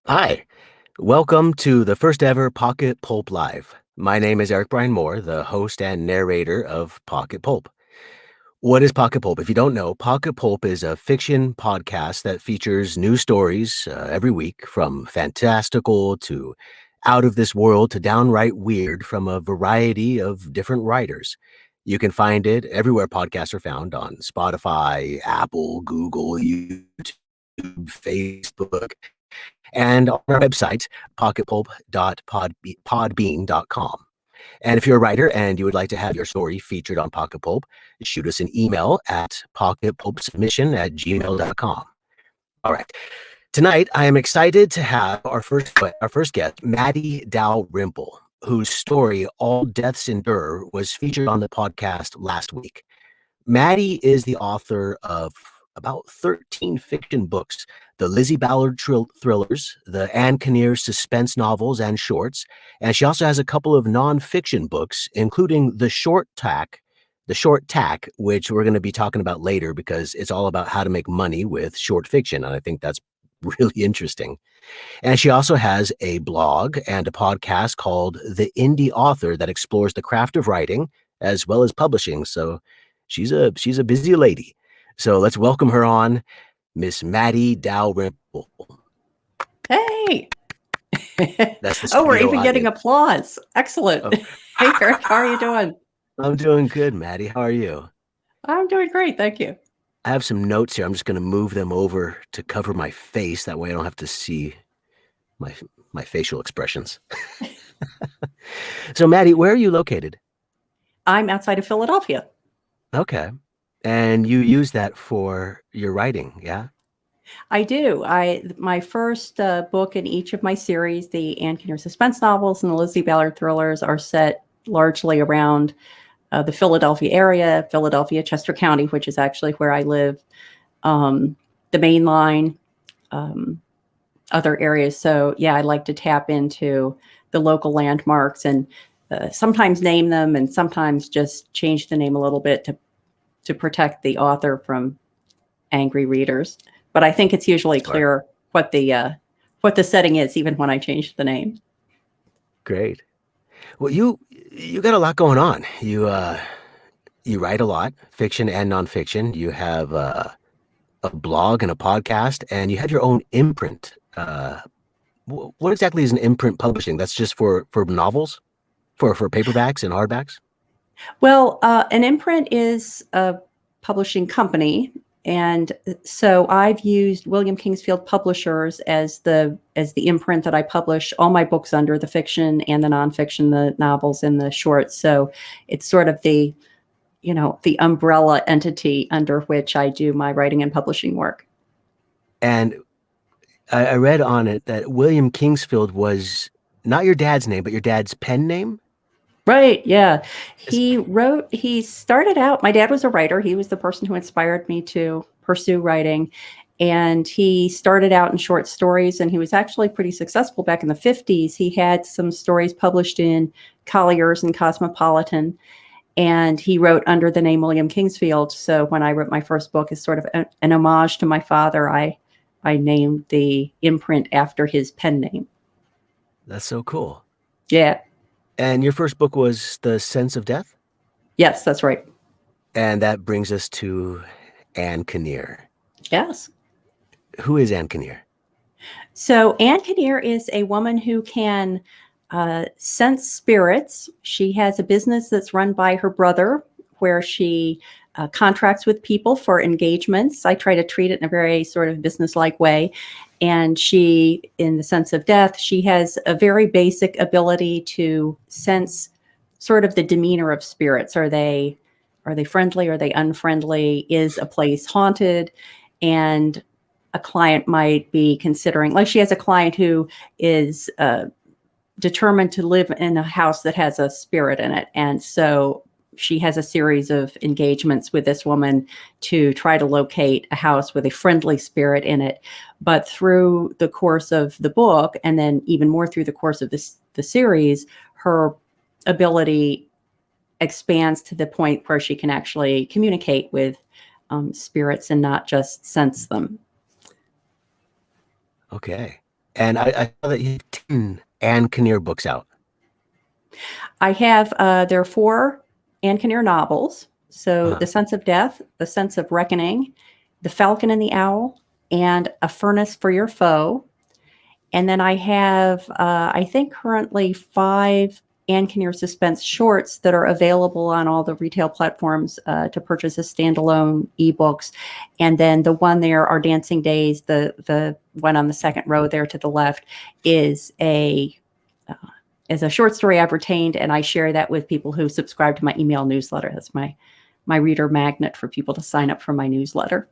Hi, welcome to the first ever Pocket Pulp Live. My name is Bryan, the host and narrator of Pocket Pulp. What is Pocket Pulp? If you don't know, Pocket Pulp is a fiction podcast that features new stories every week, from fantastical to out of this world to downright weird, from a variety of different writers. You can find it everywhere podcasts are found, on Spotify, Apple, Google, YouTube, Facebook, and on our website, pocketpulp.podbean.com. And if you're a writer and you would like to have your story featured on Pocket Pulp, shoot us an email at pocketpulpsubmission@gmail.com. All right. Tonight, I am excited to have our first guest, Matty Dalrymple, whose story, All Deaths Endure, was featured on the podcast last week. Matty is the author of about 13 fiction books, the Lizzie Ballard thrillers, the Ann Kinnear suspense novels and shorts, and she also has a couple of nonfiction books, including The Short Tack, which we're going to be talking about later because it's all about how to make money with short fiction, and I think that's really interesting. And she also has a blog and a podcast called The Indie Author that explores the craft of writing as well as publishing. So she's a busy lady. So let's welcome her on, Miss Matty Dalrymple. Hey. That's the we're even audience. Getting applause. Excellent. Oh. Hey, Eric, how are you doing? I'm doing good, Matty. How are you? I'm doing great. Thank you. I have some notes here. I'm just going to move them over to cover my face. That way I don't have to see my facial expressions. So, Matty, where are you located? I'm outside of Philadelphia. Okay. And you use that for your writing, yeah? I do. My first book in each of my series, the Ann Kinnear suspense novels and the Lizzie Ballard thrillers, are set largely around the Philadelphia area, Philadelphia, Chester County, which is actually where I live, the Main Line, other areas. So, yeah, I like to tap into the local landmarks and sometimes name them and sometimes just change the name a little bit to protect the author from angry readers. But I think it's usually clear what the setting is, even when I change the name. Great. Well, you got a lot going on. You write a lot, fiction and nonfiction. You have a blog and a podcast, and you have your own imprint. What exactly is an imprint publishing? That's just for novels, for paperbacks and hardbacks? Well, an imprint is a publishing company, and so I've used William Kingsfield Publishers as the imprint that I publish all my books under, the fiction and the nonfiction, the novels and the shorts. So it's sort of the umbrella entity under which I do my writing and publishing work. And I read on it that William Kingsfield was not your dad's name, but your dad's pen name? Right. Yeah. He started out, my dad was a writer. He was the person who inspired me to pursue writing. And he started out in short stories, and he was actually pretty successful back in the 50s. He had some stories published in Collier's and Cosmopolitan, and he wrote under the name William Kingsfield. So when I wrote my first book as sort of an homage to my father, I named the imprint after his pen name. That's so cool. Yeah. And your first book was The Sense of Death? Yes, that's right. And that brings us to Ann Kinnear. Yes. Who is Ann Kinnear? So Ann Kinnear is a woman who can sense spirits. She has a business that's run by her brother, where she contracts with people for engagements. I try to treat it in a very sort of business-like way. And she, in The Sense of Death, she has a very basic ability to sense sort of the demeanor of spirits. Are they friendly? Are they unfriendly? Is a place haunted? And a client might be considering. Like she has a client who is determined to live in a house that has a spirit in it. And so she has a series of engagements with this woman to try to locate a house with a friendly spirit in it. But through the course of the book, and then even more through the course of the series, her ability expands to the point where she can actually communicate with spirits and not just sense them. Okay. And I saw that you have 10 Anne Kinnear books out. I have, there are 4 Anne Kinnear novels. So The Sense of Death, The Sense of Reckoning, The Falcon and the Owl, and A Furnace for Your Foe. And then I have, I think currently 5 Anne Kinnear suspense shorts that are available on all the retail platforms to purchase as standalone ebooks. And then the one there, Our Dancing Days, the one on the second row there to the left, is a short story I've retained, and I share that with people who subscribe to my email newsletter. That's my reader magnet for people to sign up for my newsletter.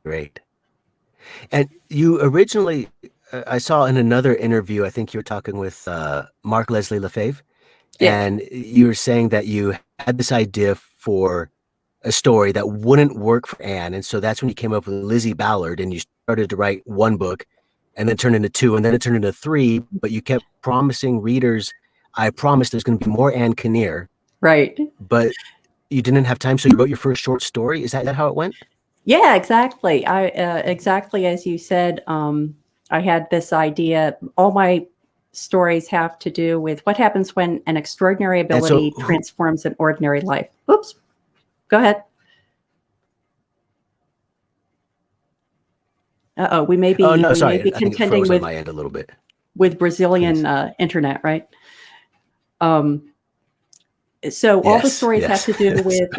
Great. And you originally, I saw in another interview, I think you were talking with Mark Leslie Lefebvre, and you were saying that you had this idea for a story that wouldn't work for Anne. And so that's when you came up with Lizzie Ballard, and you started to write one book and then turned into 2, and then it turned into 3, but you kept promising readers, I promise there's going to be more Anne Kinnear. Right. But you didn't have time, so you wrote your first short story. Is that how it went? Yeah, exactly. Exactly as you said, I had this idea. All my stories have to do with what happens when an extraordinary ability transforms an ordinary life. Oops. Go ahead. Uh-oh, we may be, oh, no, sorry. may be I think it contending froze with on my end a little bit. With Brazilian internet, right? So all the stories have to do with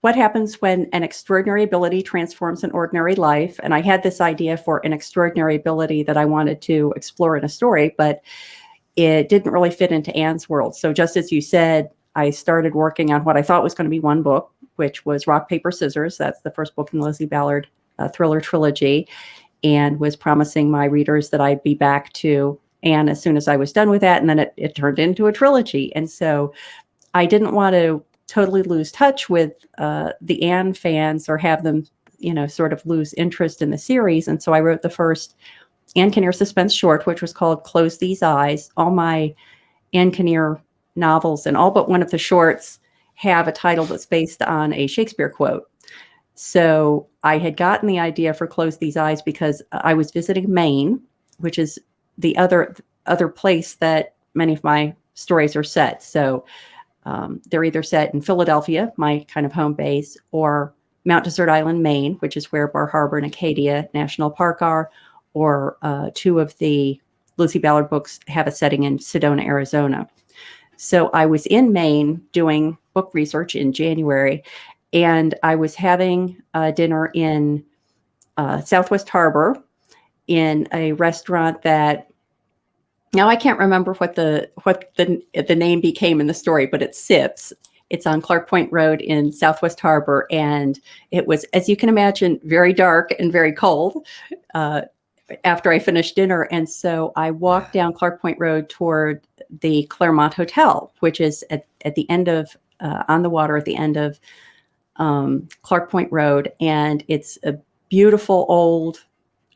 what happens when an extraordinary ability transforms an ordinary life. And I had this idea for an extraordinary ability that I wanted to explore in a story, but it didn't really fit into Anne's world. So just as you said, I started working on what I thought was going to be one book, which was Rock, Paper, Scissors. That's the first book in the Lizzie Ballard thriller trilogy, and was promising my readers that I'd be back to Anne as soon as I was done with that. And then it turned into a trilogy. And so I didn't want to totally lose touch with the Anne fans or have them, sort of lose interest in the series. And so I wrote the first Anne Kinnear suspense short, which was called Close These Eyes. All my Anne Kinnear novels and all but one of the shorts have a title that's based on a Shakespeare quote. So I had gotten the idea for Close These Eyes because I was visiting Maine, which is the other place that many of my stories are set. So they're either set in Philadelphia, my kind of home base, or Mount Desert Island, Maine, which is where Bar Harbor and Acadia National Park are, or 2 of the Lizzie Ballard books have a setting in Sedona, Arizona. So I was in Maine doing book research in January, and I was having dinner in Southwest Harbor in a restaurant that, now I can't remember what the name became in the story, but it's Sips. It's on Clark Point Road in Southwest Harbor, and it was, as you can imagine, very dark and very cold after I finished dinner. And so I walked down Clark Point Road toward the Claremont Hotel, which is at the end of on the water at the end of Clark Point Road, and it's a beautiful old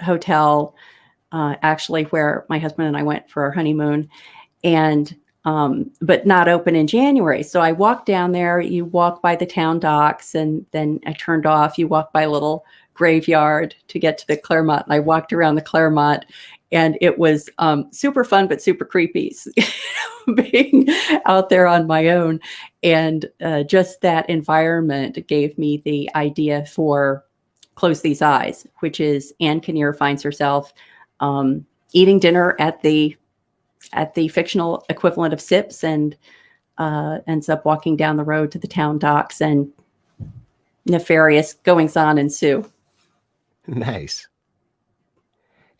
hotel. Actually, where my husband and I went for our honeymoon, and but not open in January. So I walked down there. You walk by the town docks, and then I turned off. You walk by a little graveyard to get to the Claremont. And I walked around the Claremont, and it was super fun, but super creepy being out there on my own. And just that environment gave me the idea for Close These Eyes, which is Anne Kinnear finds herself eating dinner at the fictional equivalent of Sips, and ends up walking down the road to the town docks, and nefarious goings on ensue. Nice.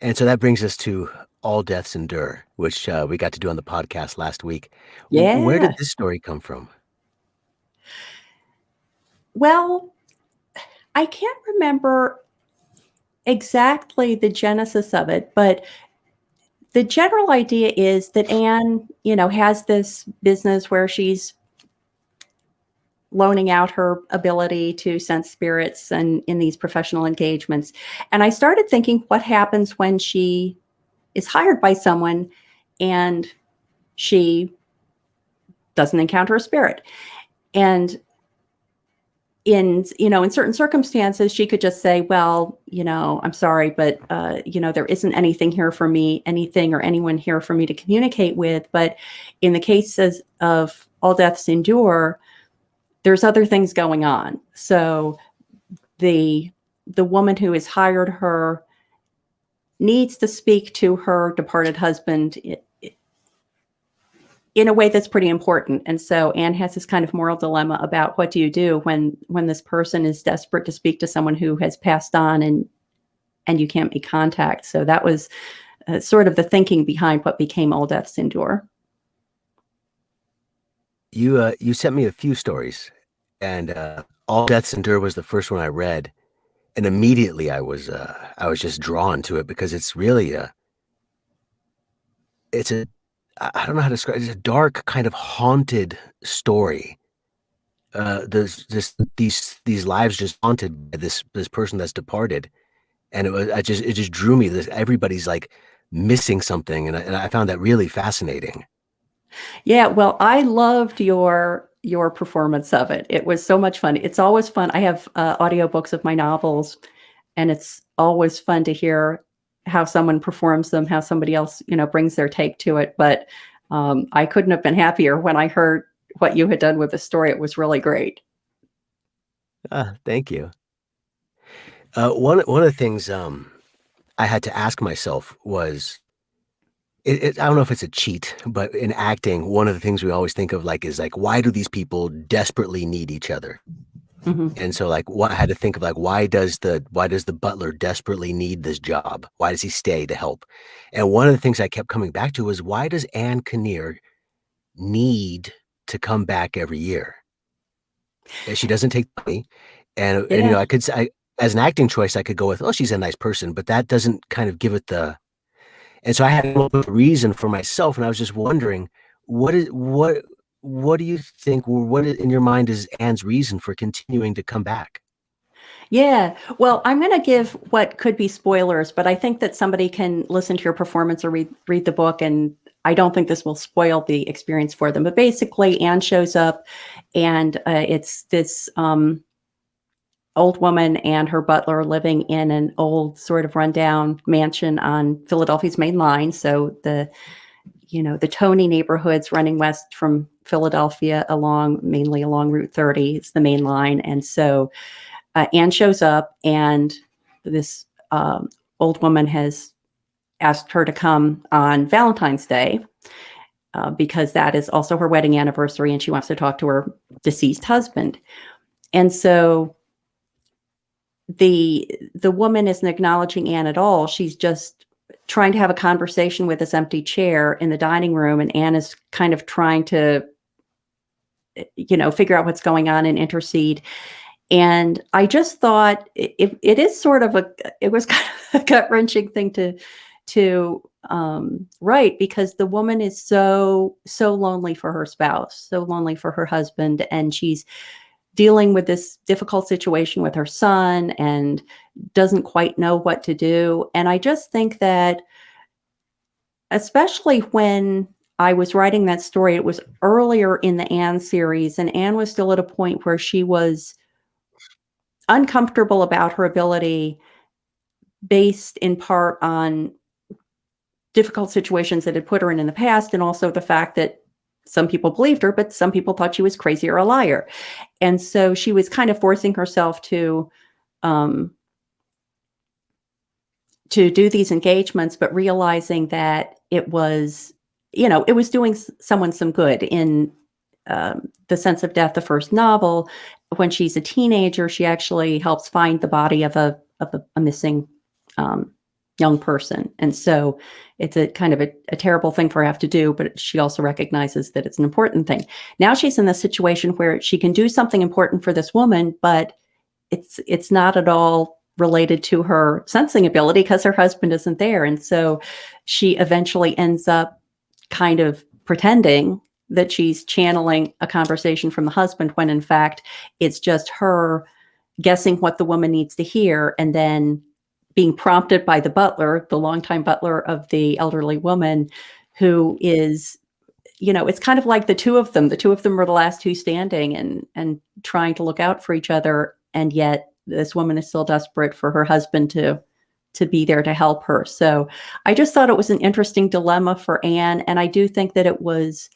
And so that brings us to All Deaths Endure, which we got to do on the podcast last week. Yeah. Where did this story come from? Well, I can't remember exactly the genesis of it, but the general idea is that Anne, has this business where she's loaning out her ability to sense spirits and in these professional engagements. And I started thinking, what happens when she is hired by someone and she doesn't encounter a spirit? And in certain circumstances, she could just say, well, I'm sorry, but there isn't anything or anyone here for me to communicate with. But in the cases of All Deaths Endure, there's other things going on. So the woman who has hired her needs to speak to her departed husband in a way that's pretty important. And so Anne has this kind of moral dilemma about what do you do when this person is desperate to speak to someone who has passed on and you can't make contact. So that was sort of the thinking behind what became All Deaths Endure. You sent me a few stories, and All Deaths Endure was the first one I read, and immediately I was just drawn to it because it's really I don't know how to describe it. It's a dark, kind of haunted story. There's just these lives just haunted by this person that's departed, and it just drew me. Everybody's like missing something, and I found that really fascinating. Yeah, well, I loved your performance of it. It was so much fun. It's always fun. I have audiobooks of my novels, and it's always fun to hear how someone performs them, how somebody else, brings their take to it. But I couldn't have been happier when I heard what you had done with the story. It was really great. Thank you. One of the things I had to ask myself was, I don't know if it's a cheat, but in acting, one of the things we always think of is why do these people desperately need each other? Mm-hmm. And so I had to think of why does the butler desperately need this job? Why does he stay to help? And one of the things I kept coming back to was, why does Anne Kinnear need to come back every year? And she doesn't take money, and Yeah. I could say, as an acting choice, I could go with, oh, she's a nice person, but that doesn't kind of give it the. And so I had to come up with a reason for myself, and I was just wondering, what do you think, or what in your mind is Anne's reason for continuing to come back? Yeah. Well, I'm going to give what could be spoilers, but I think that somebody can listen to your performance or read the book, and I don't think this will spoil the experience for them. But basically, Anne shows up, and it's this old woman and her butler living in an old sort of rundown mansion on Philadelphia's main line. So the Tony neighborhoods running west from Philadelphia mainly along Route 30. It's the main line. And so Anne shows up, and this old woman has asked her to come on Valentine's Day because that is also her wedding anniversary, and she wants to talk to her deceased husband. And so the woman isn't acknowledging Anne at all. She's just trying to have a conversation with this empty chair in the dining room, and Anne is kind of trying to, figure out what's going on and intercede. And I just thought it is sort of it was kind of a gut-wrenching thing to write, because the woman is so lonely for her spouse, so lonely for her husband, and she's dealing with this difficult situation with her son and doesn't quite know what to do. And I just think that, especially when I was writing that story, it was earlier in the Anne series, and Anne was still at a point where she was uncomfortable about her ability, based in part on difficult situations that had put her in the past, and also the fact that some people believed her, but some people thought she was crazy or a liar. And so she was kind of forcing herself to do these engagements, but realizing that it was doing someone some good. In The Sense of Death, the first novel, when she's a teenager, she actually helps find the body of a missing young person. And so it's a kind of a terrible thing for her to have to do, but she also recognizes that it's an important thing. Now she's in this situation where she can do something important for this woman, but it's not at all related to her sensing ability because her husband isn't there. And so she eventually ends up kind of pretending that she's channeling a conversation from the husband when in fact it's just her guessing what the woman needs to hear and then being prompted by the butler, the longtime butler of the elderly woman, who is, it's kind of like the two of them. The two of them are the last two standing and trying to look out for each other. And yet this woman is still desperate for her husband to be there to help her. So I just thought it was an interesting dilemma for Anne. And I do think that it was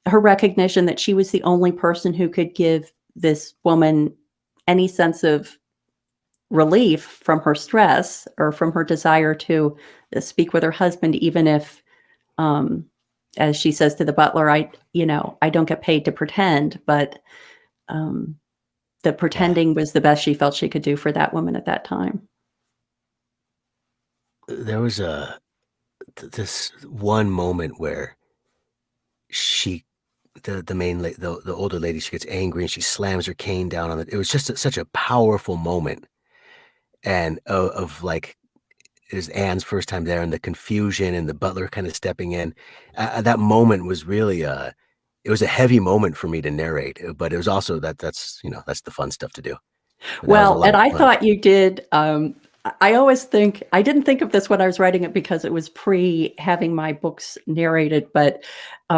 her recognition that she was the only person who could give this woman any sense of relief from her stress or from her desire to speak with her husband, even if, as she says to the butler, I don't get paid to pretend, but the pretending was the best she felt she could do for that woman at that time. There was this one moment where the main the older lady, she gets angry and she slams her cane down on it. It was just such a powerful moment, and of like, it was Anne's first time there and the confusion and the butler kind of stepping in. That moment was really it was a heavy moment for me to narrate, but it was also that's the fun stuff to do. Well, and I thought you did. I always think, I didn't think of this when I was writing it because it was pre having my books narrated, but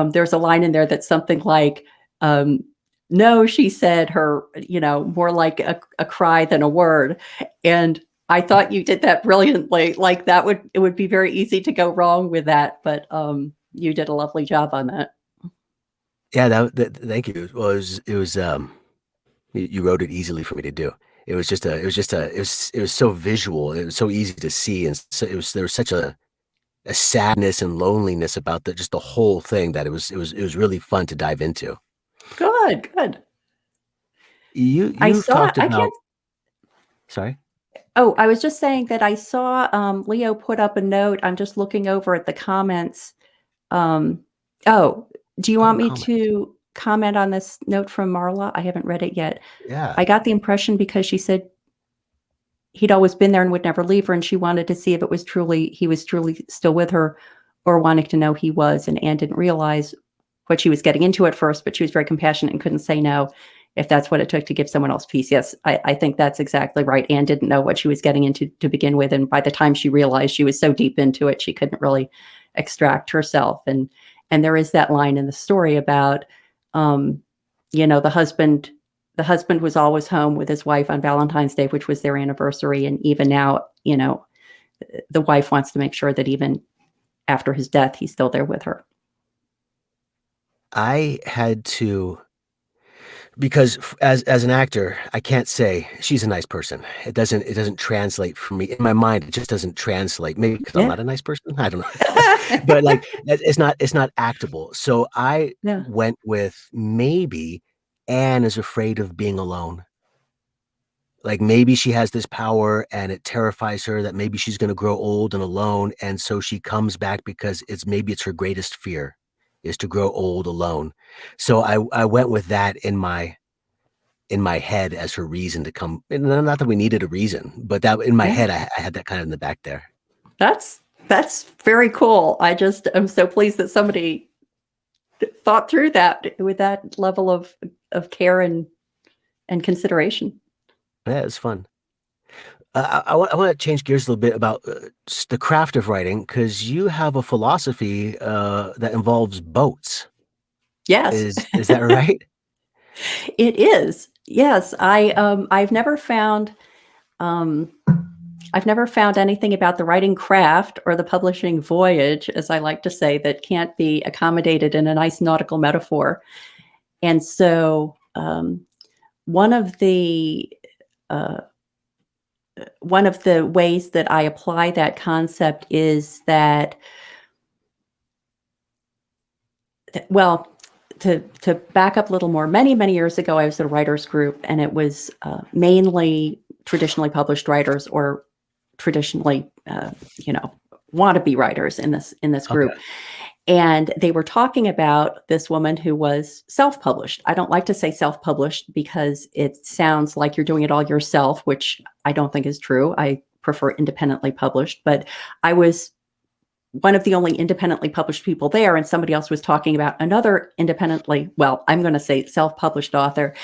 there's a line in there that's something like, no, she said, her, more like a cry than a word. And I thought you did that brilliantly. Like it would be very easy to go wrong with that, but you did a lovely job on that. Yeah, thank you. Well, it was you wrote it easily for me to do. It was so visual. It was so easy to see, and so there was such a sadness and loneliness about just the whole thing that it was really fun to dive into. Good. You've talked about. Sorry. Oh, I was just saying that I saw Leo put up a note. I'm just looking over at the comments. Do you want me to comment on this note from Marla? I haven't read it yet. Yeah. I got the impression because she said he'd always been there and would never leave her, and she wanted to see if he was truly still with her, or wanting to know he was. And Anne didn't realize what she was getting into at first, but she was very compassionate and couldn't say no if that's what it took to give someone else peace. Yes, I think that's exactly right. Anne didn't know what she was getting into to begin with, and by the time she realized, she was so deep into it, she couldn't really extract herself. And there is that line in the story about, the husband was always home with his wife on Valentine's Day, which was their anniversary. And even now, the wife wants to make sure that even after his death, he's still there with her. I had to, because as an actor, I can't say she's a nice person. It doesn't translate for me in my mind. It just doesn't translate. Maybe because I'm not a nice person. I don't know. But like, it's not actable. So I went with, maybe Anne is afraid of being alone. Like, maybe she has this power and it terrifies her that maybe she's going to grow old and alone, and so she comes back because it's her greatest fear, is to grow old alone. So I went with that in my head as her reason to come. And not that we needed a reason, but that in my head, I had that kind of in the back there. That's very cool. I just am so pleased that somebody thought through that with that level of care and consideration. Yeah, it's fun. I want to change gears a little bit about the craft of writing, because you have a philosophy that involves boats. Yes. Is that right? It is. Yes. I've never found anything about the writing craft or the publishing voyage, as I like to say, that can't be accommodated in a nice nautical metaphor. And so one of the ways that I apply that concept is that, well, to back up a little more, many, many years ago, I was at a writers group, and it was mainly traditionally published writers, or traditionally, wannabe writers in this group. Okay. And they were talking about this woman who was self-published. I don't like to say self-published because it sounds like you're doing it all yourself, which I don't think is true. I prefer independently published, but I was one of the only independently published people there, and somebody else was talking about another independently, well, I'm going to say self-published author.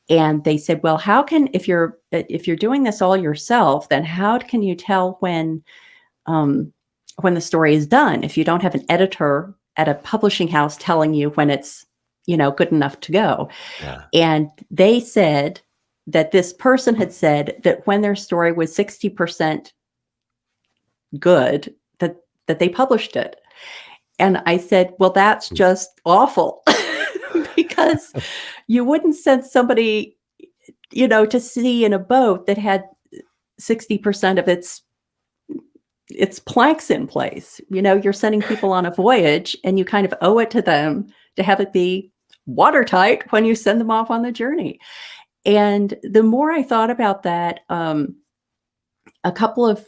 And they said, well, how can, if you're doing this all yourself, then how can you tell when the story is done if you don't have an editor at a publishing house telling you when it's, good enough to go? Yeah. And they said that this person had said that when their story was 60% good, that they published it. And I said, well, that's just awful because you wouldn't send somebody, to sea in a boat that had 60% of its planks in place. You're sending people on a voyage and you kind of owe it to them to have it be watertight when you send them off on the journey. And the more I thought about that, a couple of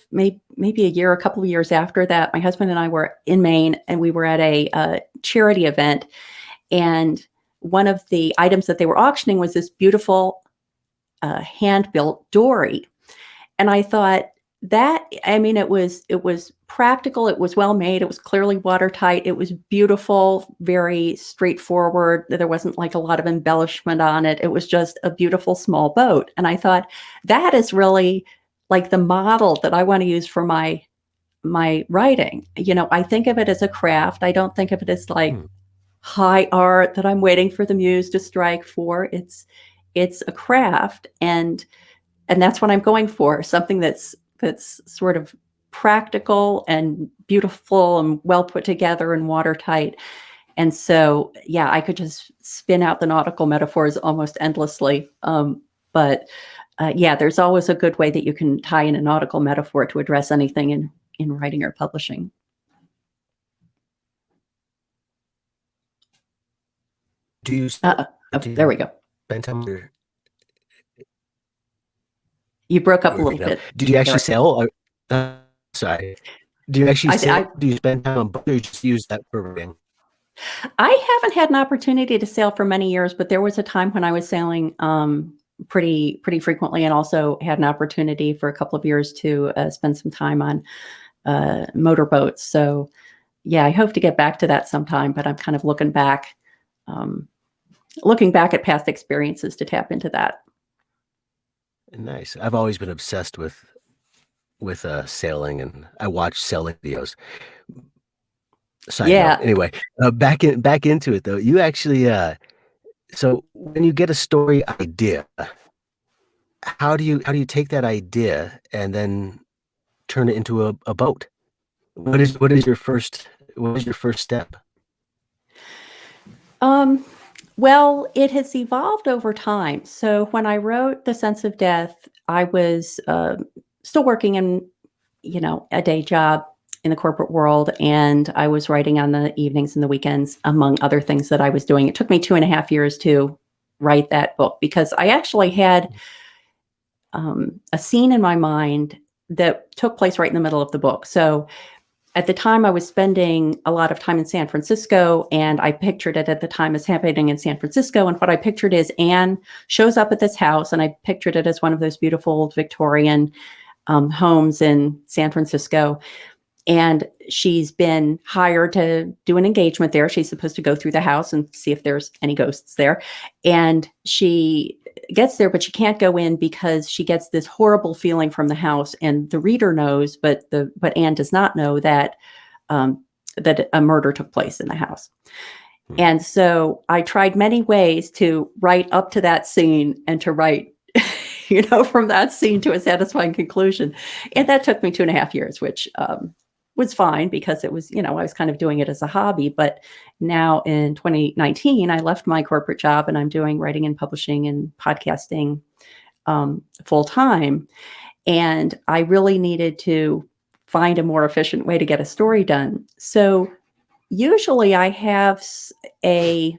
years after that, my husband and I were in Maine and we were at a charity event. And one of the items that they were auctioning was this beautiful hand-built dory. And I thought it was practical. It was well made. It was clearly watertight. It was beautiful, very straightforward. There wasn't like a lot of embellishment on it. It was just a beautiful small boat. And I thought that is really like the model that I want to use for my writing. I think of it as a craft. I don't think of it as like high art that I'm waiting for the muse to strike for. It's a craft, and that's what I'm going for. Something that's sort of practical and beautiful and well put together and watertight. And so, yeah, I could just spin out the nautical metaphors almost endlessly. But there's always a good way that you can tie in a nautical metaphor to address anything in writing or publishing. Do you? There we go. Spend time with your... You broke up a little bit. Did you actually sail? Sorry. Do you actually sail? Do you spend time on boats, or you just use that for writing? I haven't had an opportunity to sail for many years, but there was a time when I was sailing pretty frequently, and also had an opportunity for a couple of years to spend some time on motorboats. So, yeah, I hope to get back to that sometime. But I'm kind of looking back at past experiences to tap into that. Nice. I've always been obsessed with sailing, and I watch sailing videos. Side note. Anyway, back into it though. You actually, so when you get a story idea, how do you take that idea and then turn it into a boat? What is your first step? Well, it has evolved over time. So when I wrote The Sense of Death, I was still working in, a day job in the corporate world, and I was writing on the evenings and the weekends, among other things that I was doing. It took me 2.5 years to write that book because I actually had a scene in my mind that took place right in the middle of the book. So at the time, I was spending a lot of time in San Francisco, and I pictured it at the time as happening in San Francisco. And what I pictured is Anne shows up at this house, and I pictured it as one of those beautiful Victorian homes in San Francisco. And she's been hired to do an engagement there. She's supposed to go through the house and see if there's any ghosts there. And she gets there, but she can't go in because she gets this horrible feeling from the house. And the reader knows, but Anne does not know that that a murder took place in the house. And so I tried many ways to write up to that scene and to write, from that scene to a satisfying conclusion. And that took me 2.5 years, which was fine because it was, I was kind of doing it as a hobby. But now in 2019, I left my corporate job and I'm doing writing and publishing and podcasting full time. And I really needed to find a more efficient way to get a story done. So usually I have a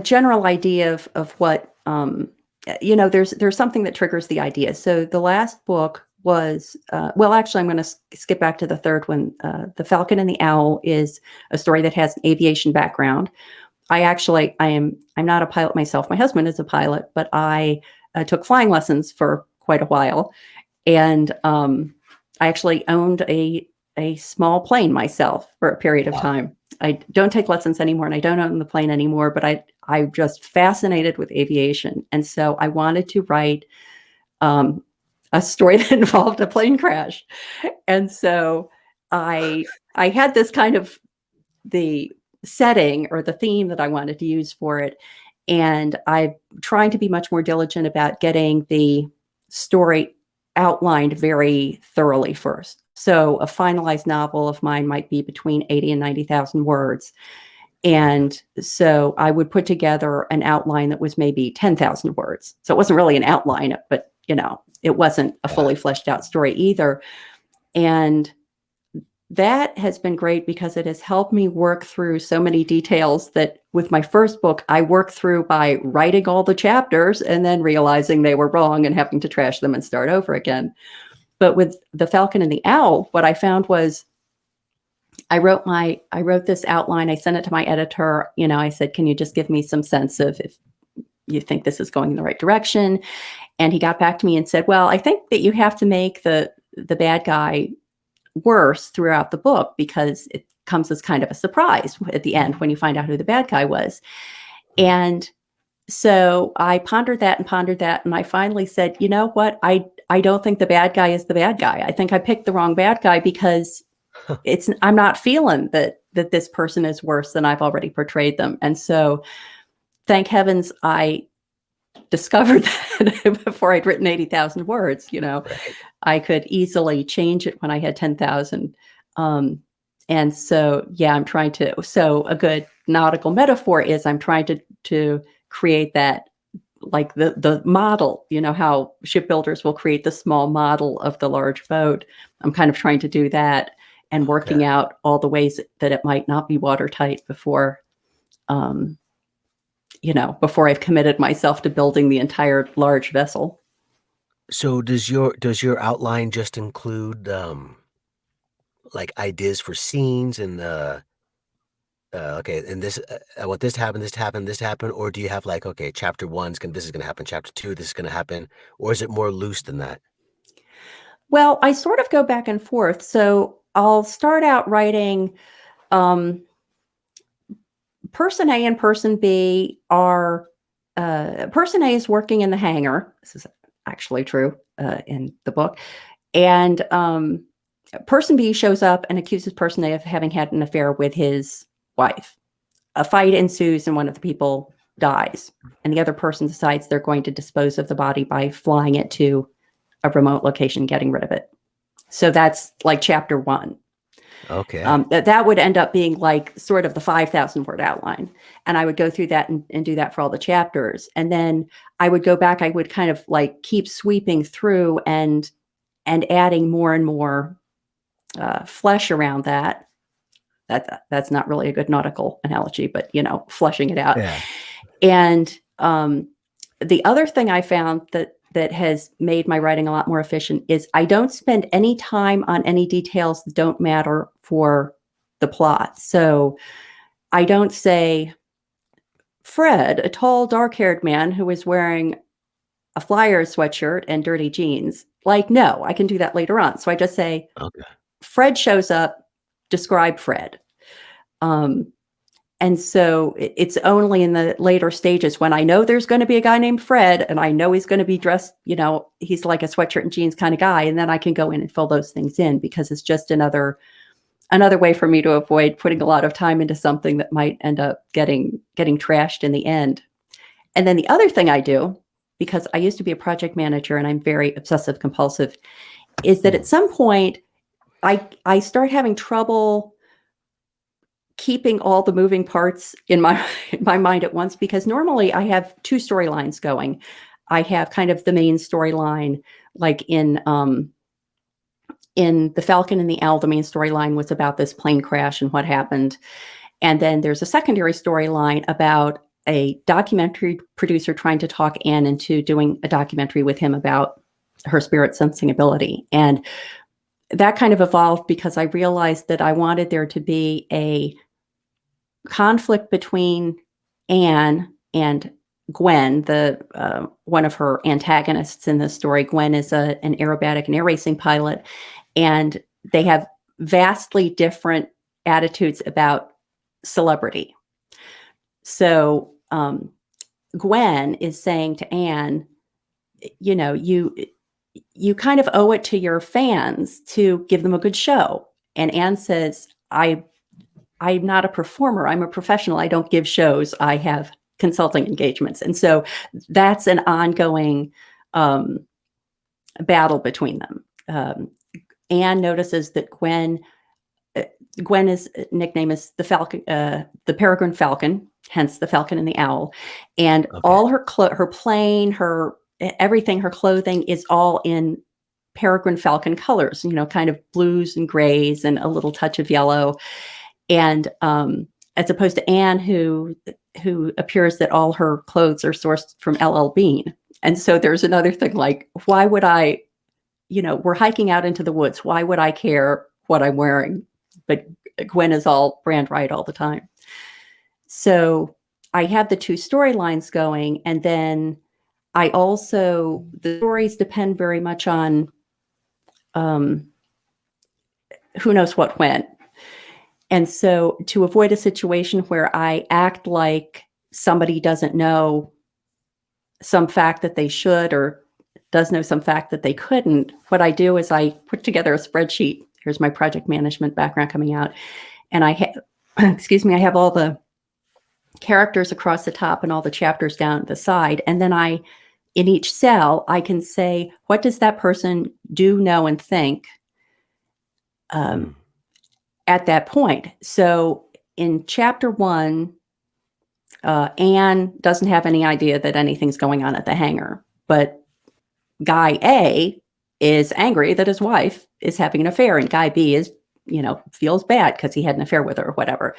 general idea of what, there's something that triggers the idea. So the last book was, well, actually, I'm going to skip back to the third one. The Falcon and the Owl is a story that has an aviation background. I'm not a pilot myself. My husband is a pilot, but I took flying lessons for quite a while. And I actually owned a small plane myself for a period of time. I don't take lessons anymore, and I don't own the plane anymore, but I'm just fascinated with aviation. And so I wanted to write a story that involved a plane crash. And so I had this kind of the setting or the theme that I wanted to use for it. And I'm trying to be much more diligent about getting the story outlined very thoroughly first. So a finalized novel of mine might be between 80 and 90,000 words. And so I would put together an outline that was maybe 10,000 words. So it wasn't really an outline, but it wasn't a fully fleshed out story either. And that has been great because it has helped me work through so many details that with my first book, I worked through by writing all the chapters and then realizing they were wrong and having to trash them and start over again. But with The Falcon and the Owl, what I found was I wrote this outline. I sent it to my editor. I said, can you just give me some sense of if you think this is going in the right direction? And he got back to me and said, well, I think that you have to make the bad guy worse throughout the book because it comes as kind of a surprise at the end when you find out who the bad guy was. And so I pondered that, and I finally said, you know what? I don't think the bad guy is the bad guy. I think I picked the wrong bad guy because I'm not feeling that this person is worse than I've already portrayed them. And so thank heavens I discovered that before I'd written 80,000 words. Right. I could easily change it when I had 10,000. And so, yeah, I'm trying to, so a good nautical metaphor is I'm trying to create that, like the model, how shipbuilders will create the small model of the large boat. I'm kind of trying to do that and working out all the ways that it might not be watertight before, before I've committed myself to building the entire large vessel. So does your outline just include like ideas for scenes and okay, and this I want this to happen, this to happen, this to happen, or do you have like, okay, chapter 1 this is going to happen, chapter 2 this is going to happen, or is it more loose than that? Well, I sort of go back and forth. So I'll start out writing person A and person B are person A is working in the hangar. This is actually true in the book. And person B shows up and accuses person A of having had an affair with his wife. A fight ensues and one of the people dies. And the other person decides they're going to dispose of the body by flying it to a remote location, getting rid of it. So that's like chapter 1. Okay. That would end up being like sort of the 5,000 word outline. And I would go through that and do that for all the chapters. And then I would go back, I would kind of like keep sweeping through and adding more and more flesh around that. That's not really a good nautical analogy, but fleshing it out. Yeah. And the other thing I found that has made my writing a lot more efficient is I don't spend any time on any details that don't matter for the plot. So I don't say, Fred, a tall, dark-haired man who is wearing a Flyers sweatshirt and dirty jeans. Like, no, I can do that later on. So I just say, Okay. Fred shows up, describe Fred. And so it's only in the later stages when I know there's going to be a guy named Fred and I know he's going to be dressed, he's like a sweatshirt and jeans kind of guy. And then I can go in and fill those things in because it's just another way for me to avoid putting a lot of time into something that might end up getting trashed in the end. And then the other thing I do, because I used to be a project manager and I'm very obsessive compulsive, is that at some point I start having trouble keeping all the moving parts in my mind at once, because normally I have 2 storylines going. I have kind of the main storyline, like in The Falcon and the Owl, the main storyline was about this plane crash and what happened. And then there's a secondary storyline about a documentary producer trying to talk Anne into doing a documentary with him about her spirit sensing ability. And that kind of evolved because I realized that I wanted there to be a conflict between Anne and Gwen, the one of her antagonists in the story. Gwen is an aerobatic and air racing pilot, and they have vastly different attitudes about celebrity. So Gwen is saying to Anne, you know, you kind of owe it to your fans to give them a good show. And Anne says, I'm not a performer. I'm a professional. I don't give shows. I have consulting engagements. And so that's an ongoing battle between them. Anne notices that Gwen's nickname is the Falcon, the Peregrine Falcon, hence the Falcon and the Owl. And all her plane, her everything, her clothing is all in Peregrine Falcon colors, you know, kind of blues and grays and a little touch of yellow. And as opposed to Anne, who appears that all her clothes are sourced from LL Bean. And so there's another thing like, why would I, you know, we're hiking out into the woods. Why would I care what I'm wearing? But Gwen is all brand right all the time. So I have the two storylines going. And then I also, the stories depend very much on who knows what when. And so to avoid a situation where I act like somebody doesn't know some fact that they should or does know some fact that they couldn't, what I do is I put together a spreadsheet. Here's my project management background coming out. And I have, I have all the characters across the top and all the chapters down the side. And then in each cell, I can say, what does that person do, know, and think at that point? So in chapter 1, Anne doesn't have any idea that anything's going on at the hangar, but Guy A is angry that his wife is having an affair, and Guy B is, you know, feels bad because he had an affair with her or whatever.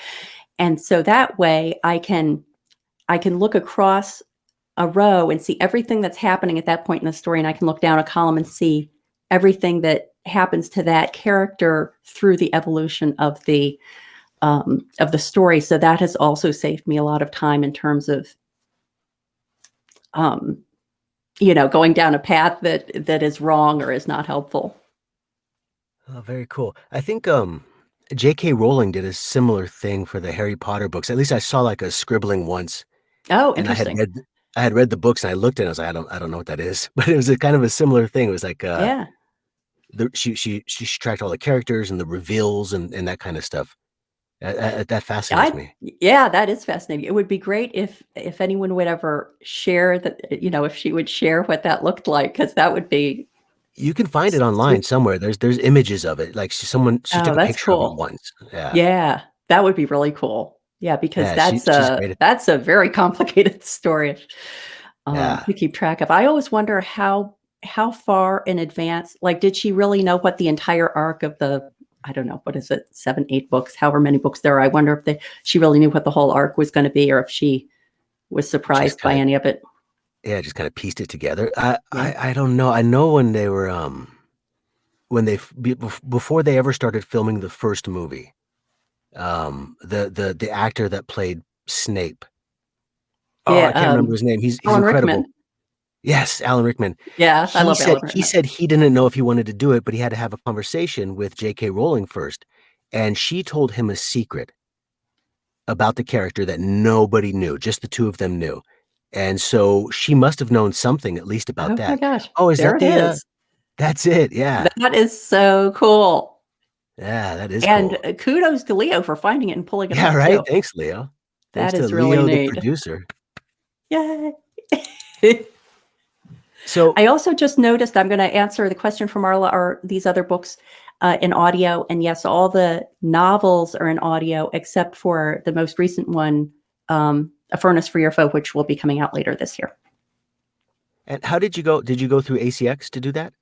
And so that way I can look across a row and see everything that's happening at that point in the story. And I can look down a column and see everything that happens to that character through the evolution of the story. So that has also saved me a lot of time in terms of, you know, going down a path that is wrong or is not helpful. Oh, very cool. I think J.K. Rowling did a similar thing for the Harry Potter books. At least I saw like a scribbling once. Oh, and interesting. I had read the books and I looked at it and I was like, I don't know what that is. But it was a kind of a similar thing. It was like Yeah. she tracked all the characters and the reveals and that kind of stuff. That fascinates me. Yeah, that is fascinating. It would be great if anyone would ever share that, you know, if she would share what that looked like, because that would be. You can find it online somewhere. There's images of it. Like she took a that's picture of it cool. once. Yeah. Yeah, that would be really cool. Yeah, because Yeah, she's great at that's a very complicated story Yeah. to keep track of. I always wonder how far in advance, like, did she really know what the entire arc of the, I don't know, what is it, 7, 8 books, however many books there are. I wonder if she really knew what the whole arc was going to be, or if she was surprised by any of it. Yeah, just kind of pieced it together. I don't know. I know when they were before they ever started filming the first movie, the actor that played Snape. Oh, I can't remember his name. He's Alan incredible. Rickman. Yes, Alan Rickman. Yeah, I love Alan Rickman. He said he didn't know if he wanted to do it, but he had to have a conversation with J.K. Rowling first, and she told him a secret about the character that nobody knew, just the two of them knew. And so she must have known something at least about that. Oh my gosh. Oh, is there that it the is. That's it. Yeah. That is so cool. Yeah, that is And cool. kudos to Leo for finding it and pulling it off. Yeah, right. Too. Thanks, Leo. Thanks That is to really Leo, neat. the producer. Yay. So I also just noticed, I'm going to answer the question from Marla, are these other books in audio? And yes, all the novels are in audio, except for the most recent one, A Furnace for Your Foe, which will be coming out later this year. And how did you go? Did you go through ACX to do that?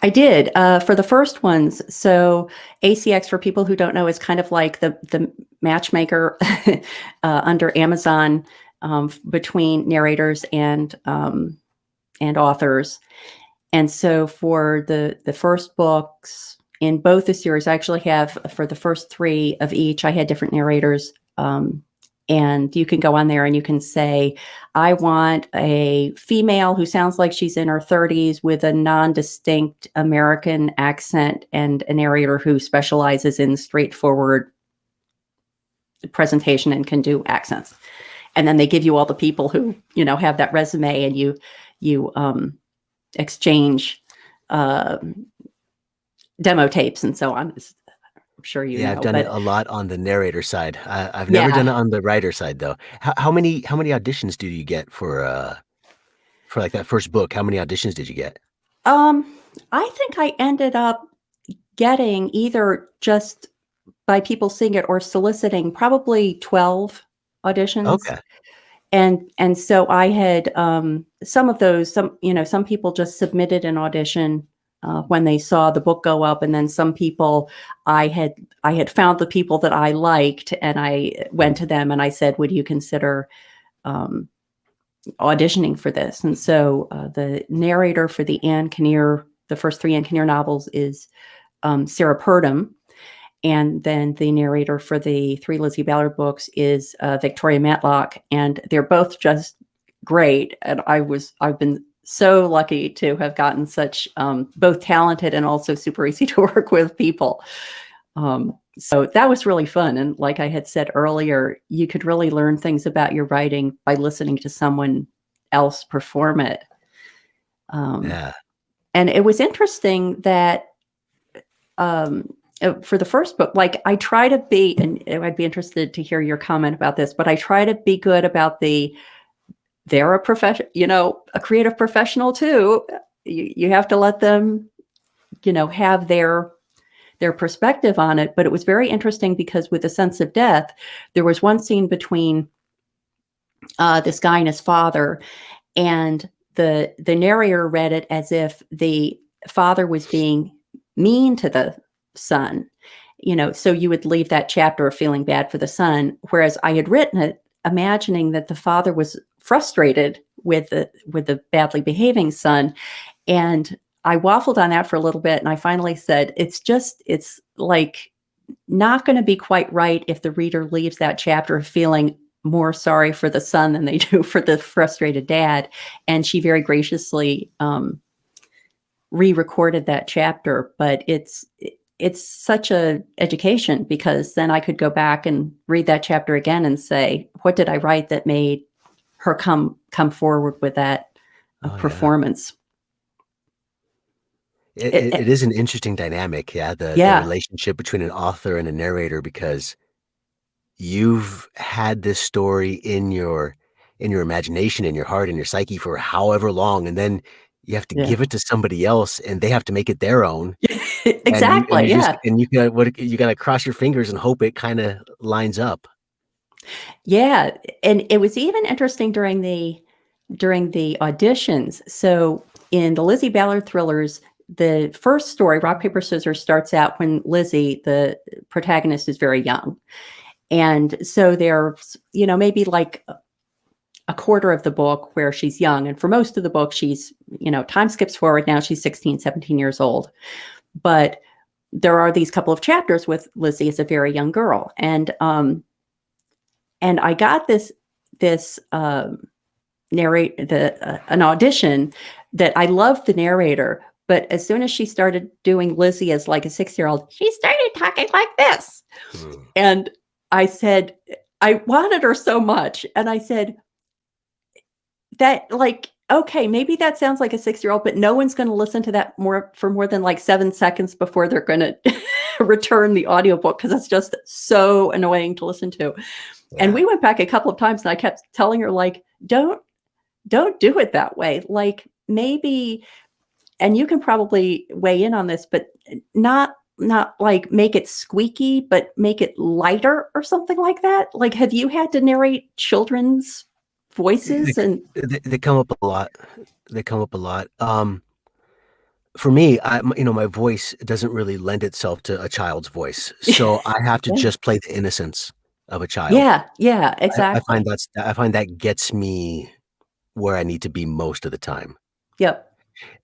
I did for the first ones. So ACX, for people who don't know, is kind of like the matchmaker under Amazon between narrators and authors. And so for the first books in both the series, I actually have, for the first 3 of each, I had different narrators. And you can go on there and you can say, I want a female who sounds like she's in her 30s with a non-distinct American accent, and a narrator who specializes in straightforward presentation and can do accents. And then they give you all the people who, have that resume, and you exchange demo tapes and so on. I'm sure Yeah, I've done it but a lot on the narrator side. I've never done yeah. it on the writer side though. How many auditions do you get for like that first book? How many auditions did you get? Um, I think I ended up getting, either just by people seeing it or soliciting, probably 12 auditions. Okay. And so I had, some of those, some people just submitted an audition when they saw the book go up, and then some people, I had found the people that I liked, and I went to them and I said, would you consider auditioning for this? And so the narrator for the first 3 Ann Kinnear novels is Sarah Purdom. And then the narrator for the 3 Lizzie Ballard books is Victoria Matlock, and they're both just great. And I've been so lucky to have gotten such both talented and also super easy to work with people. So that was really fun. And like I had said earlier, you could really learn things about your writing by listening to someone else perform it. Yeah. And it was interesting that for the first book, like, I try to be, and I'd be interested to hear your comment about this, but I try to be good about they're a profession, a creative professional too. You have to let them, have their perspective on it. But it was very interesting because with The Sense of Death, there was one scene between this guy and his father, and the narrator read it as if the father was being mean to the son, so you would leave that chapter feeling bad for the son, whereas I had written it imagining that the father was frustrated with the badly behaving son. And I waffled on that for a little bit, and I finally said, it's like not going to be quite right if the reader leaves that chapter feeling more sorry for the son than they do for the frustrated dad. And she very graciously re-recorded that chapter. But it's such a education, because then I could go back and read that chapter again and say, what did I write that made her come forward with that Oh, yeah. performance? It is an interesting dynamic, yeah, the Yeah. relationship between an author and a narrator, because you've had this story in your imagination, in your heart, in your psyche for however long, and then you have to Yeah. give it to somebody else, and they have to make it their own, and Exactly. you just Yeah. and you gotta cross your fingers and hope it kinda lines up. Yeah. And it was even interesting during the auditions. So in the Lizzie Ballard thrillers, the first story, Rock, Paper, Scissors, starts out when Lizzie, the protagonist, is very young. And so there's, maybe like a quarter of the book where she's young. And for most of the book, she's, time skips forward. Now she's 16, 17 years old. But there are these couple of chapters with Lizzie as a very young girl. And I got this an audition that I loved the narrator, but as soon as she started doing Lizzie as like a 6-year-old, she started talking like this. Mm. And I said, I wanted her so much. And I said, that, like, okay, maybe that sounds like a 6-year-old, but no one's going to listen to that for more than like 7 seconds before they're going to return the audiobook, because it's just so annoying to listen to. And Yeah. we went back a couple of times, and I kept telling her, like, don't do it that way. Like, maybe, and you can probably weigh in on this, but not like make it squeaky, but make it lighter or something like that. Like, have you had to narrate children's They voices? And they come up a lot. They come up a lot. For me, my voice doesn't really lend itself to a child's voice, so I have to yeah, just play the innocence of a child. yeah, I find exactly. I find that gets me where I need to be most of the time. Yep.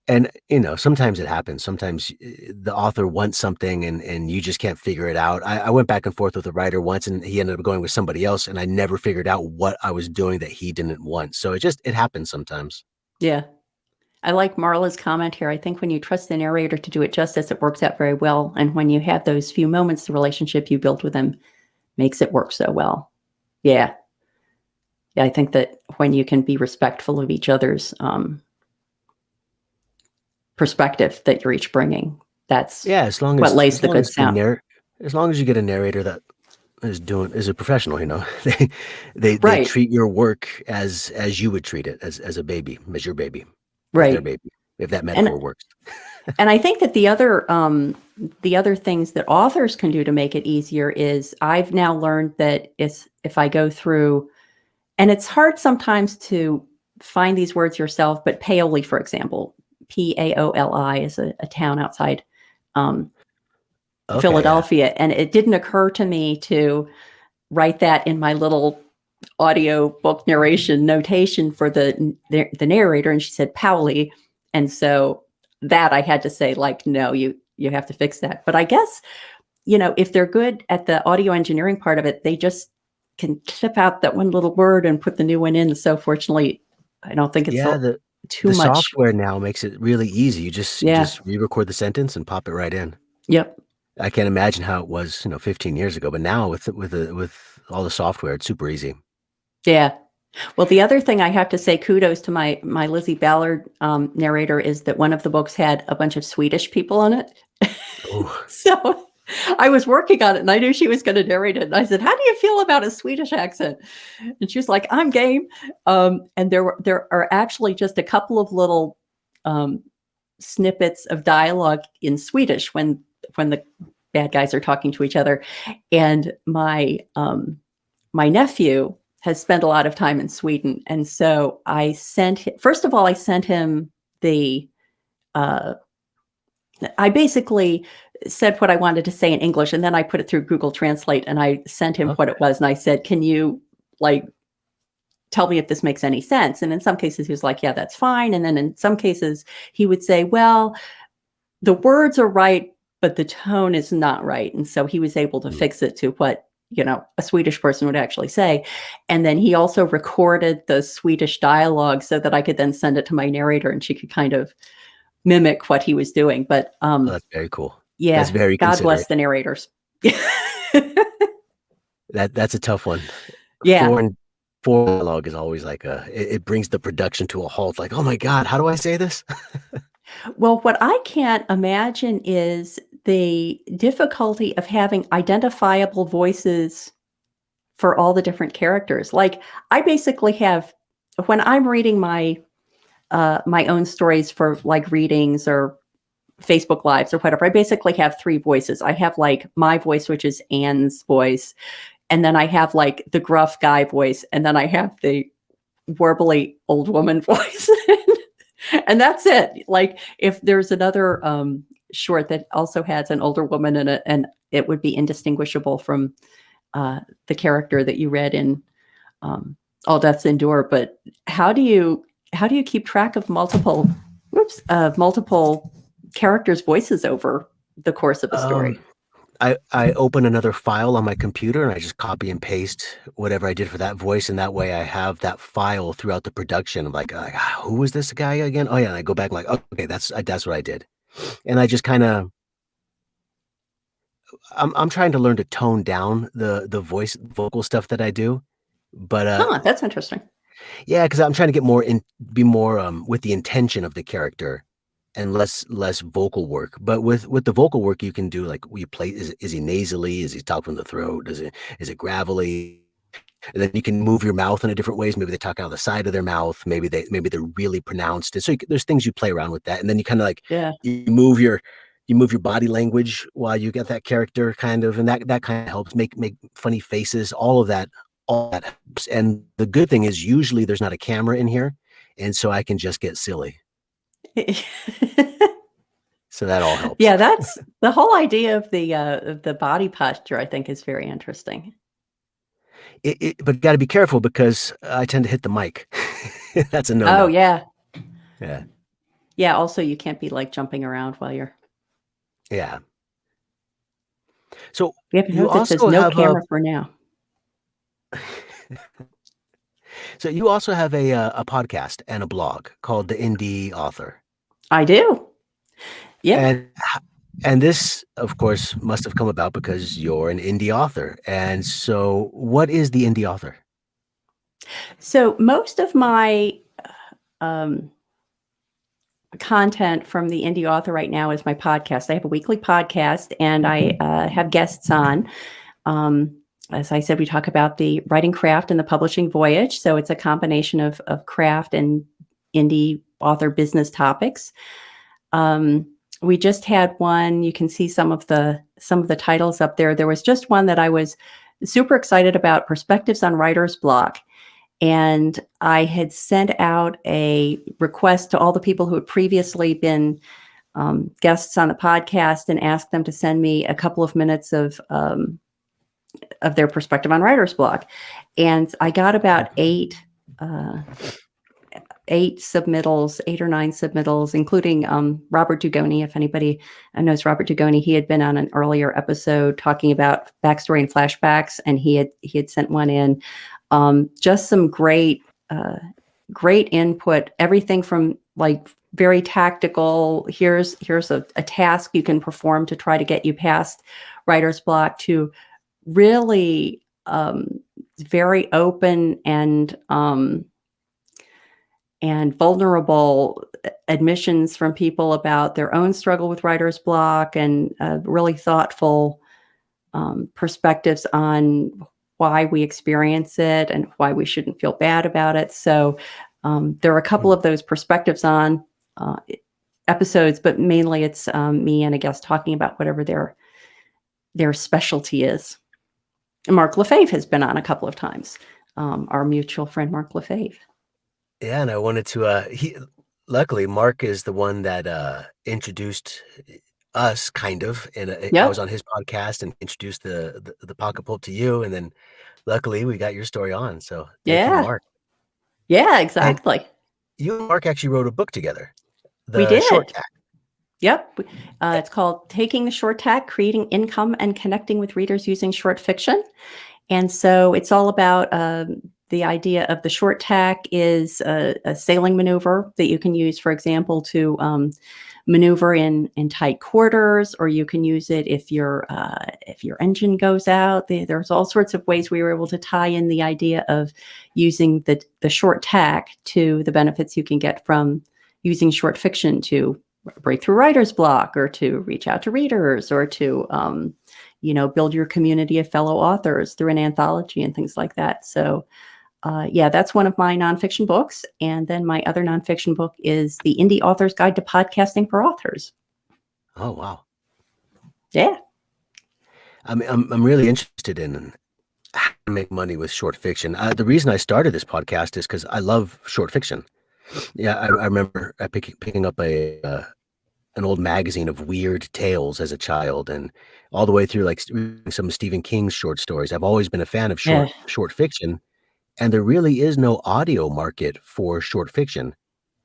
And, sometimes it happens. Sometimes the author wants something and you just can't figure it out. I went back and forth with a writer once and he ended up going with somebody else and I never figured out what I was doing that he didn't want. So it happens sometimes. Yeah. I like Marla's comment here. I think when you trust the narrator to do it justice, it works out very well. And when you have those few moments, the relationship you build with them makes it work so well. Yeah. Yeah, I think that when you can be respectful of each other's perspective that you're each bringing, that's Yeah, as long what as lays as the long good as the sound. as long as you get a narrator that is a professional, they Right, treat your work as you would treat it, as a baby, as your baby, as their right. baby, if that And metaphor works. and I think that the other things that authors can do to make it easier is I've now learned that if I go through, and it's hard sometimes to find these words yourself, but Paoli, for example, Paoli is a town outside um, Okay, yeah. Philadelphia, and it didn't occur to me to write that in my little audio book narration notation for the narrator, and she said Paoli, and so that I had to say like, no, you have to fix that. But I guess if they're good at the audio engineering part of it, they just can clip out that one little word and put the new one in. So fortunately, I don't think it's Yeah, too the much. software now makes it really easy. Yeah. You just re-record the sentence and pop it right in. Yep. I can't imagine how it was, 15 years ago, but now with all the software, it's super easy. Yeah. Well, the other thing I have to say, kudos to my Lizzie Ballard narrator, is that one of the books had a bunch of Swedish people in it. Oh, So I was working on it and I knew she was going to narrate it. And I said, "How do you feel about a Swedish accent?" And she was like, "I'm game." And there are actually just a couple of little um, snippets of dialogue in Swedish when the bad guys are talking to each other. And my nephew has spent a lot of time in Sweden, and so first of all, I sent him the uh, I basically said what I wanted to say in English, and then I put it through Google Translate, and I sent him what it okay. was, and I said, "Can you like tell me if this makes any sense?" And in some cases, he was like, "Yeah, that's fine." And then in some cases, he would say, "Well, the words are right, but the tone is not right." And so he was able to Mm. fix it to what a Swedish person would actually say. And then he also recorded the Swedish dialogue so that I could then send it to my narrator, and she could kind of mimic what he was doing. But Oh, that's very cool. That's yeah, very God bless considerate. the narrators. That's a tough one. Yeah. Foreign dialogue is always like it brings the production to a halt, like, "Oh my god, how do I say this?" Well, what I can't imagine is the difficulty of having identifiable voices for all the different characters. Like, I basically have when I'm reading my own stories for, like, readings or Facebook Lives or whatever, I basically have 3 voices. I have, like, my voice, which is Anne's voice, and then I have, like, the gruff guy voice, and then I have the warbly old woman voice. And that's it. Like, if there's another, short that also has an older woman in it, and it would be indistinguishable from, the character that you read in, All Deaths Endure, but how do you keep track of multiple characters' voices over the course of a Um, story? I open another file on my computer, and I just copy and paste whatever I did for that voice, and that way I have that file throughout the production of, like, "Who was this guy again? Oh, yeah," and I go back like, "Okay, that's what I did." And I just kinda I'm trying to learn to tone down the vocal stuff that I do, but, Huh, that's interesting. yeah, because 'cause I'm trying to get more in be more, with the intention of the character and less vocal work, but with the vocal work, you can do, like, you play is he nasally? Is he talk from the throat? Is it gravelly? And then you can move your mouth in a different ways. Maybe they talk out of the side of their mouth. Maybe they're really pronounced. And so there's things you play around with that, and then you kind of like Yeah. you move your body language while you get that character kind of, and that kind of helps make funny faces. All that helps. And the good thing is usually there's not a camera in here, and so I can just get silly. So that all helps. Yeah, that's the whole idea of the body posture, I think, is very interesting. But got to be careful because I tend to hit the mic. That's a no Oh, no. yeah. Yeah. Yeah. Also, you can't be like jumping around while you're. Yeah. So We have a you note that says also no have a camera for now. so you also have a podcast and a blog called The Indie Author. I do. Yep. And and this, of course, must have come about because you're an indie author. And so what is the indie author? So most of my um, content from the indie author right now is my podcast. I have a weekly podcast, and I have guests on. As I said, we talk about the writing craft and the publishing voyage. So it's a combination of craft and indie author business topics. We just had one. You can see some of the titles up there. There was just one that I was super excited about, Perspectives on Writer's Block. And I had sent out a request to all the people who had previously been guests on the podcast and asked them to send me a couple of minutes of their perspective on writer's block. And I got about eight submittals, 8 or 9 submittals, including Robert Dugoni. If anybody knows Robert Dugoni, he had been on an earlier episode talking about backstory and flashbacks, and he had sent one in. Just some great input. Everything from like very tactical. Here's a task you can perform to try to get you past writer's block, to really very open and vulnerable admissions from people about their own struggle with writer's block, and really thoughtful perspectives on why we experience it and why we shouldn't feel bad about it. So there are a couple of those perspectives on episodes, but mainly it's me and a guest talking about whatever their specialty is. Mark Lefebvre has been on a couple of times, our mutual friend, Mark Lefebvre. Yeah, and I wanted to luckily Mark is the one that introduced us kind of, and I was Yep. on his podcast and introduced the Pocket Pulp to you, and then luckily we got your story on. So thank you to Yeah. Mark. Yeah, And exactly. you and Mark actually wrote a book together, We The Short did. Tack. Yep. It's called Taking the Short Tack, Creating Income and Connecting with Readers Using Short Fiction. And so it's all about the idea of the short tack is a sailing maneuver that you can use, for example, to maneuver in tight quarters, or you can use it if your engine goes out. There's all sorts of ways we were able to tie in the idea of using the short tack to the benefits you can get from using short fiction to break through writer's block, or to reach out to readers, or to build your community of fellow authors through an anthology and things like that. So that's one of my nonfiction books. And then my other nonfiction book is The Indie Author's Guide to Podcasting for Authors. Oh, wow. Yeah. I'm really interested in how to make money with short fiction. The reason I started this podcast is because I love short fiction. Yeah, I remember picking up an old magazine of weird tales as a child, and all the way through like reading some of Stephen King's short stories. I've always been a fan of Yeah. short fiction, and there really is no audio market for short fiction.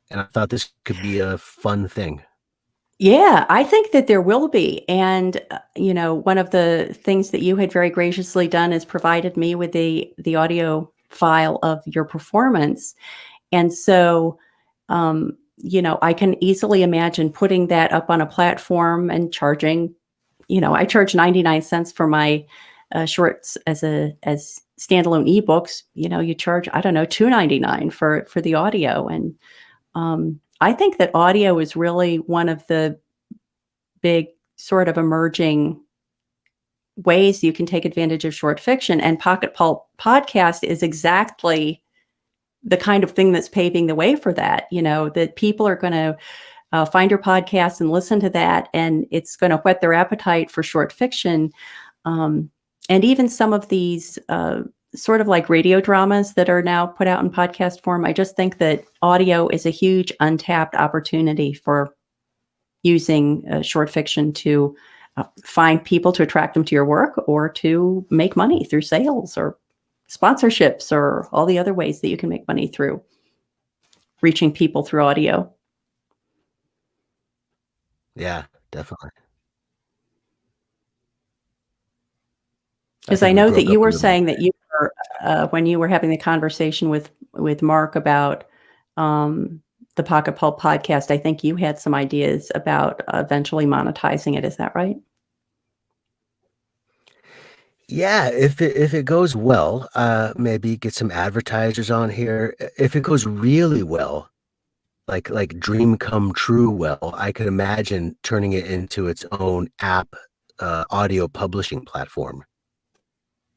And I thought this could be a fun thing. Yeah, I think that there will be. And, one of the things that you had very graciously done is provided me with the audio file of your performance. And so, I can easily imagine putting that up on a platform and charging, I charge 99 cents for my shorts as standalone ebooks. You charge, I don't know, $2.99 for the audio. And I think that audio is really one of the big sort of emerging ways you can take advantage of short fiction. And Pocket Pulp podcast is exactly the kind of thing that's paving the way for that. That people are going to find your podcast and listen to that, and it's going to whet their appetite for short fiction. And even some of these sort of like radio dramas that are now put out in podcast form, I just think that audio is a huge untapped opportunity for using short fiction to find people, to attract them to your work, or to make money through sales or sponsorships, or all the other ways that you can make money through reaching people through audio. Yeah, definitely. I Because I think we know that broke up you a were little bit saying that there. you were when you were having the conversation with Mark about um, the Pocket Pulp podcast. I think you had some ideas about eventually monetizing it. Is that right? Yeah, if it goes well, maybe get some advertisers on here. If it goes really well, like dream come true well, I could imagine turning it into its own app, audio publishing platform.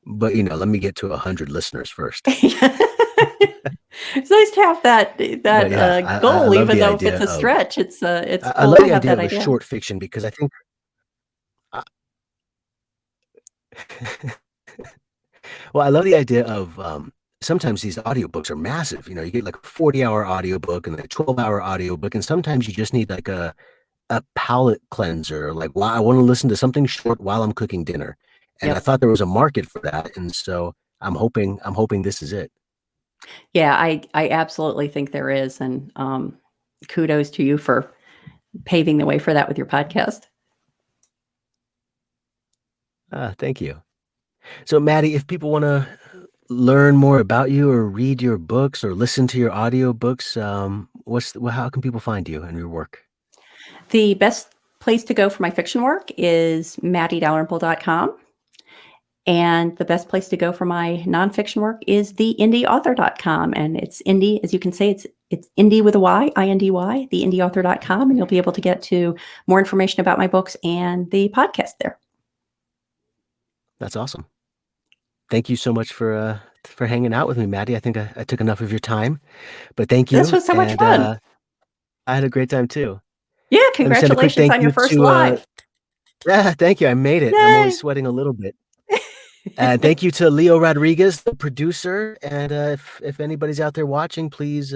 But let me get to 100 listeners first. It's nice to have But that yeah, I goal, love even the though if it's idea a of stretch, it's I cool love to the have idea that of a idea. short fiction because I think uh, well, I love the idea of sometimes these audiobooks are massive. You get like a 40-hour audiobook and a 12-hour audiobook, and sometimes you just need like a palate cleanser. Like, well, I want to listen to something short while I'm cooking dinner. And I Yep. thought there was a market for that. And so I'm hoping this is it. Yeah, I absolutely think there is, and kudos to you for paving the way for that with your podcast. Thank you. So, Maddie, if people want to learn more about you or read your books or listen to your audiobooks, how can people find you and your work? The best place to go for my fiction work is mattydalrymple.com. And the best place to go for my nonfiction work is theindieauthor.com. And it's indie, as you can say, it's indie with a Y, INDY, theindieauthor.com. And you'll be able to get to more information about my books and the podcast there. That's awesome. Thank you so much for hanging out with me, Maddie. I think I took enough of your time, but thank This you. was so much And fun. I had a great time too. Yeah, Let me send a quick congratulations thank on your you first to live. yeah, thank you. I made it. I'm always Yay. sweating a little bit. And thank you to Leo Rodriguez, the producer. And if anybody's out there watching, please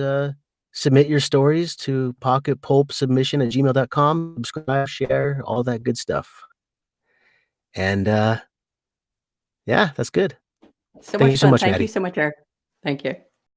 submit your stories to pocketpulpsubmission@gmail.com. Subscribe, share, all that good stuff. And yeah, that's good. So Thank you much so fun. much, Thank you Maddie. so much, Eric. Thank you.